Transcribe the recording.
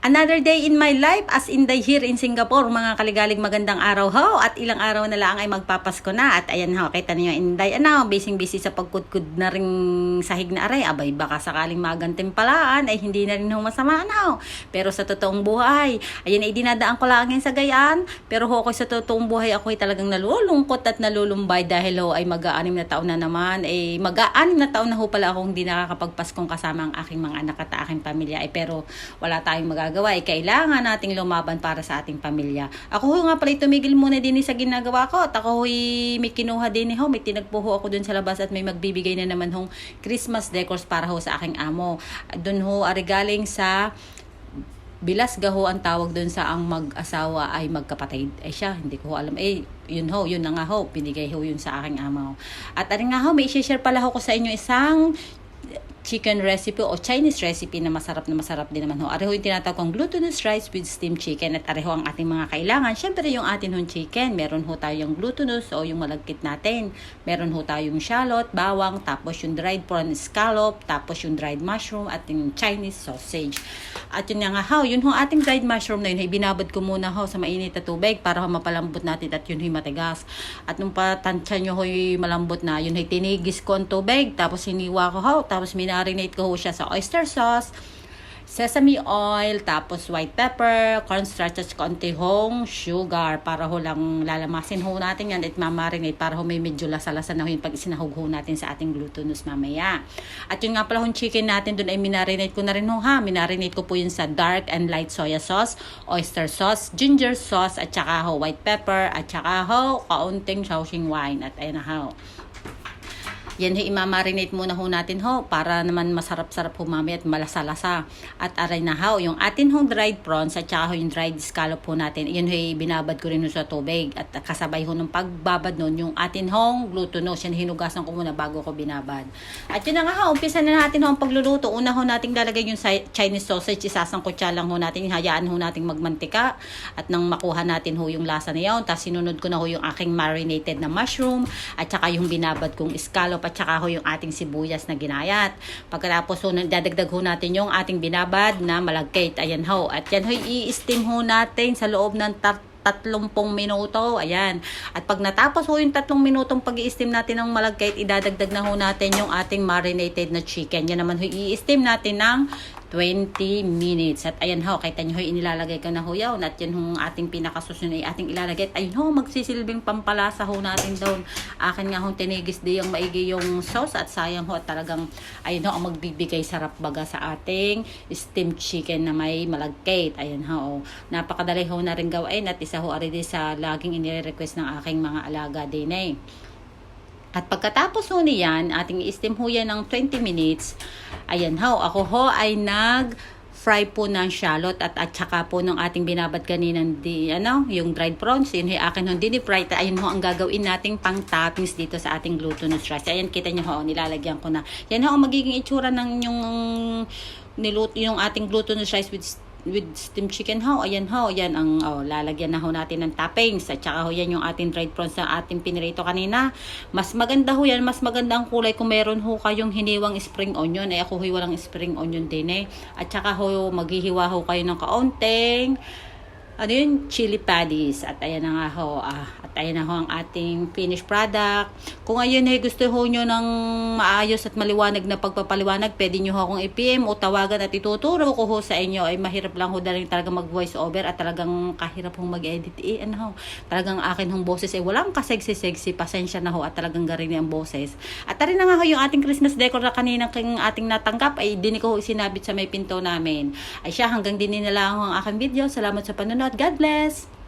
Another day in my life as in the here in Singapore. Mga kaligalig magandang araw ho. At ilang araw na lang ay magpapasko na. At ayan ho, kita niyo Inday. Busy sa pagkudkud na ring sahig na aray. Abay, baka sakaling magantimpalaan ay hindi na rin ho masama na ho. Pero sa totoong buhay, ayan ay dinadaan ko lang sa gayaan. Pero ho, sa totoong buhay ako ay talagang nalulungkot at nalulumbay dahil ho ay mag-aanim na taon na naman. Mag-aanim na taon na ho pala akong hindi nakakapagpaskong kasama ang aking mga anak at aking pamilya. Pero wala tayong magagawa. Kailangan nating lumaban para sa ating pamilya. Ako ho nga pala tumigil muna din sa ginagawa ko at ako ho may kinuha din ho, may tinagpuho ako dun sa labas at may magbibigay na naman hong Christmas decors para ho sa aking amo. Dun ho arigaling sa Bilasga ho ang tawag dun sa ang mag-asawa ay magkapatid. Siya, hindi ko ho alam. Yun na nga ho, binigay ho yun sa aking amo. At aring nga ho, may i-share pala ho ko sa inyo isang chicken recipe o Chinese recipe na masarap din naman ho. Areho yung tinatawag kong glutinous rice with steamed chicken at areho ang ating mga kailangan. Siyempre yung atin hong chicken, meron ho tayong glutinous o yung malagkit natin. Meron ho tayong shallot, bawang, tapos yung dried prawn scallop, tapos yung dried mushroom at yung Chinese sausage. At yun nga ho, yun ho ating dried mushroom na yun, binabad ko muna ho sa mainit na tubig para ho mapalambot natin at yun ho matigas. At nung patansya nyo ho malambot na, yun ho tinigis ko ang tubig, tapos hiniwa ko ho, tapos marinate ko ho siya sa oyster sauce, sesame oil, tapos white pepper, cornstarch at konti hong sugar para ho lang lalamasin ho natin yan at mamarinate para ho may medyo lasa-lasa na ho yung pag isinahog ho natin sa ating glutinous mamaya. At yun nga pala hong chicken natin dun ay minarinate ko na rin ho ha. Minarinate ko po yun sa dark and light soya sauce, oyster sauce, ginger sauce, at saka ho white pepper, at saka ho kaunting Shaoxing wine. At ayun na ho. Yan ho, imamarinate muna ho natin ho para naman masarap-sarap ho mamaya at malasa-lasa. At aray na ho, yung atin hong dried prawns at saka ho yung dried scallop ho natin. Yan ho, binabad ko rin ho sa tubig. At kasabay ho ng pagbabad nun, yung atin hong glutinous. Yan, hinugasan ko muna bago ko binabad. At yun na nga ho, umpisa na natin ho ang pagluluto. Una ho nating lalagay yung Chinese sausage. Isasangkutsa lang ho natin. Hayaan ho nating magmantika. At nang makuha natin ho yung lasa na yun. Tapos sinunod ko na ho yung aking marinated na mushroom. At saka yung binabad kong scallop at saka ho yung ating sibuyas na ginayat. Pagkatapos ho, dadagdag ho natin yung ating binabad na malagkit. Ayan ho. At yan ho, i-steam ho natin sa loob ng 30 minuto. Ayan. At pag natapos ho yung 3 minutong pag-i-steam natin ng malagkit, idadagdag na ho natin yung ating marinated na chicken. Yan naman ho, i-steam natin ng 20 minutes. At ayan ho, kita nyo ho, inilalagay ko na ho yaw. At yan ho, ating pinakasusunod ay ating ilalagay. At ayun ho, magsisilbing pampalasa ho natin doon. Akin nga ho, tinigis di yung maigi yung sauce. At sayang ho, at talagang ayun ho, ang magbibigay sarap baga sa ating steamed chicken na may malagkit. Ayan ho, napakadali ho na rin gawain. At isa ho, already sa laging inire-request ng aking mga alaga din eh. At pagkatapos ho niyan, ating i-steam ho yan ng 20 minutes. Ayan ho, ako ho ay nag-fry po ng shallot at saka po ng ating binabad kaninang yung dried prawns. Yun ho, akin ho, dinifry. Ayun ho, ang gagawin nating pang toppings dito sa ating glutinous rice. Ayan, kita nyo ho, nilalagyan ko na. Yan ho, ang magiging itsura ng yung ating glutinous rice with steamed chicken ho. Ayan ho, yan ang lalagyan na ho natin ng toppings. At saka ho yan yung ating dried prawns na ating pinirito kanina. Mas maganda ho yan, mas maganda ang kulay kung meron ho kayong hiniwang spring onion. Ako ho walang spring onion din eh. At saka ho maghihiwa ho kayo ng kaunting chili patties. At ayan na nga ho, at ayan na ho ang ating finished product. Kung ayun ay gusto ho nyo ng maayos at maliwanag na pagpapaliwanag, pwede nyo ho akong i-PM o tawagan at ituturo ko ho sa inyo. Ay mahirap lang ho dahil talaga mag voice over at talagang kahirap hong mag-edit. Talagang akin hong boses walang kasexy-sexy, pasensya na ho at talagang garing ang boses. At tarin na nga ho yung ating Christmas decor na kanina ating natanggap ay din ko ho isinabit sa may pinto namin. Ay siya, hanggang din na lang ho ang aking video. Salamat sa panonood. God bless!